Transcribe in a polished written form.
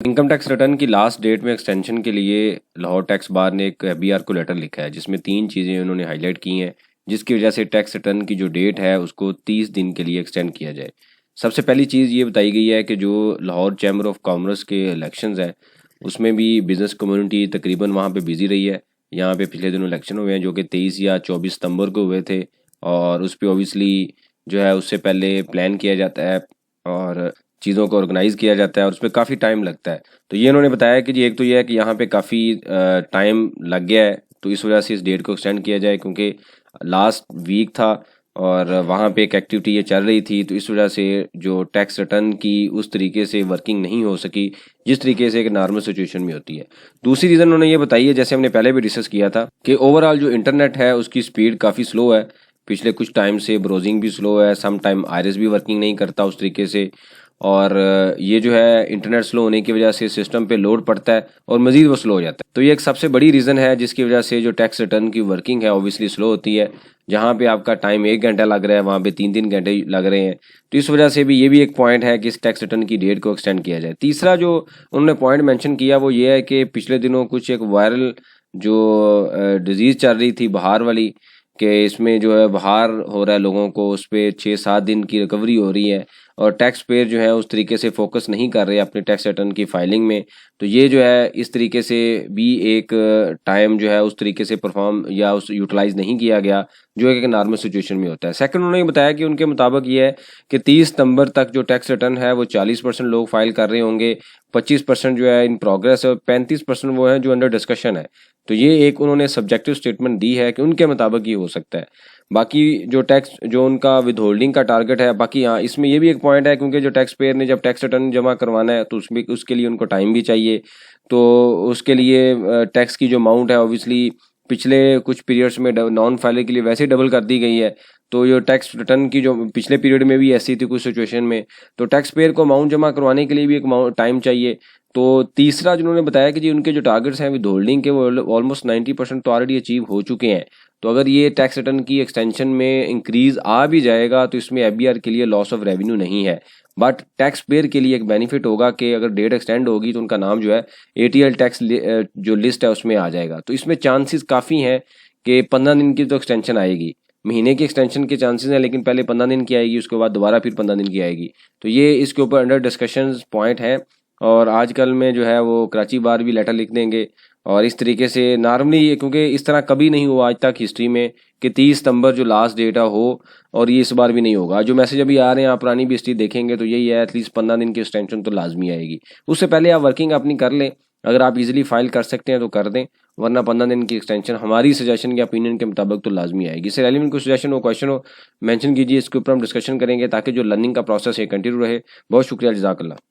Income tax return की last date में extension के लिए लाहौर टैक्स बार ने एक एफबीआर को लेटर लिखा है जिसमें 3 चीज़ें उन्होंने हाईलाइट की हैं जिसकी वजह से टैक्स रिटर्न की जो डेट है उसको 30 दिन के लिए एक्सटेंड किया जाए। सबसे पहली चीज़ ये बताई गई है कि जो लाहौर चैम्बर ऑफ कॉमर्स के इलेक्शंस हैं उसमें भी बिज़नेस कम्युनिटी तकरीबन वहाँ पे बिज़ी रही है। यहाँ पे पिछले दिनों इलेक्शन हुए हैं जो कि 23 या 24 सितंबर को हुए थे और उस पर ओबियसली जो है उससे पहले प्लान किया जाता है और चीज़ों को ऑर्गेनाइज़ किया जाता है और उसमें काफ़ी टाइम लगता है। तो ये उन्होंने बताया कि जी एक तो ये है कि यहाँ पे काफ़ी टाइम लग गया है तो इस वजह से इस डेट को एक्सटेंड किया जाए क्योंकि लास्ट वीक था और वहाँ पे एक एक्टिविटी ये चल रही थी तो इस वजह से जो टैक्स रिटर्न की उस तरीके से वर्किंग नहीं हो सकी जिस तरीके से एक नॉर्मल सिचुएशन में होती है। दूसरी रीज़न उन्होंने ये बताई है जैसे हमने पहले भी डिस्कस किया था कि ओवरऑल जो इंटरनेट है उसकी स्पीड काफ़ी स्लो है। पिछले कुछ टाइम से ब्राउजिंग भी स्लो है, सम टाइम आयरस भी वर्किंग नहीं करता उस तरीके से और ये जो है इंटरनेट स्लो होने की वजह से सिस्टम पे लोड पड़ता है और मज़ीद वो स्लो हो जाता है। तो ये एक सबसे बड़ी रीज़न है जिसकी वजह से जो टैक्स रिटर्न की वर्किंग है ऑब्वियसली स्लो होती है। जहाँ पे आपका टाइम 1 घंटा लग रहा है वहाँ पे 3-3 घंटे लग रहे हैं। तो इस वजह से भी ये भी एक पॉइंट है कि इस टैक्स रिटर्न की डेट को एक्सटेंड किया जाए। तीसरा जो उन्होंने पॉइंट मेंशन किया वो ये है कि पिछले दिनों कुछ एक वायरल जो डिजीज़ चल रही थी बुखार वाली कि इसमें जो है बुखार हो रहा है लोगों को, उस पे 6-7 दिन की रिकवरी हो रही है और टैक्स पेयर जो है उस तरीके से फोकस नहीं कर रहे अपने टैक्स रिटर्न की फाइलिंग में। तो ये जो है इस तरीके से भी एक टाइम जो है उस तरीके से परफॉर्म या उस यूटिलाइज नहीं किया गया जो एक नॉर्मल सिचुएशन में होता है। सेकंड उन्होंने बताया कि उनके मुताबिक ये है कि 30 सितंबर तक जो टैक्स रिटर्न है वो 40% लोग फाइल कर रहे होंगे, 25% जो है इन प्रोग्रेस और 35% वो है जो अंडर डिस्कशन है। तो ये एक उन्होंने सब्जेक्टिव स्टेटमेंट दी है कि उनके मुताबिक ये हो सकता है। बाकी जो टैक्स जो उनका विद होल्डिंग का टारगेट है, बाकी हाँ इसमें ये भी एक पॉइंट है क्योंकि जो टैक्स पेयर ने जब टैक्स रिटर्न जमा करवाना है तो उसमें उसके लिए उनको टाइम भी चाहिए। तो उसके लिए टैक्स की जो अमाउंट है ऑब्वियसली पिछले कुछ पीरियड्स में नॉन फाइलर के लिए वैसे ही डबल कर दी गई है। तो जो टैक्स रिटर्न की जो पिछले पीरियड में भी ऐसी थी कुछ सिचुएशन में, तो टैक्स पेयर को अमाउंट जमा करवाने के लिए भी एक टाइम चाहिए। तो तीसरा जिन्होंने बताया कि जी उनके जो टारगेट्स हैं विद होल्डिंग के वो ऑलमोस्ट 90% तो ऑलरेडी अचीव हो चुके हैं। तो अगर ये टैक्स रिटर्न की एक्सटेंशन में इंक्रीज आ भी जाएगा तो इसमें एफबीआर के लिए लॉस ऑफ रेवेन्यू नहीं है, बट टैक्स पेयर के लिए एक बेनिफिट होगा कि अगर डेट एक्सटेंड होगी तो उनका नाम जो है एटीएल टैक्स जो लिस्ट है उसमें आ जाएगा। तो इसमें चांसेस काफ़ी हैं कि 15 दिन की तो एक्सटेंशन आएगी, महीने की एक्सटेंशन के चांसेस हैं लेकिन पहले 15 दिन की आएगी उसके बाद दोबारा फिर 15 दिन की आएगी। तो ये इसके ऊपर अंडर डिस्कशन पॉइंट है और आजकल में जो है वो कराची बार भी लेटर लिख देंगे और इस तरीके से नॉर्मली क्योंकि इस तरह कभी नहीं हुआ आज तक हिस्ट्री में कि 30 सितंबर जो लास्ट डेट हो और ये इस बार भी नहीं होगा। जो मैसेज अभी आ रहे हैं आप पुरानी भी हिस्ट्री देखेंगे तो यही है एटलीस्ट 15 दिन की एक्सटेंशन तो लाजमी आएगी। उससे पहले आप वर्किंग अपनी कर लें, अगर आप इजीली फाइल कर सकते हैं तो कर दें, वरना 15 दिन की एक्सटेंशन हमारी सजेशन के ओपिनियन के मुताबिक तो लाजमी आएगी। इससे रेलिवेंट कोई सजेशन हो क्वेश्चन हो मेंशन कीजिए, इसके ऊपर हम डिस्कशन करेंगे ताकि जो लर्निंग का प्रोसेस है कंटिन्यू रहे। बहुत शुक्रिया, जज़ाकल्लाह।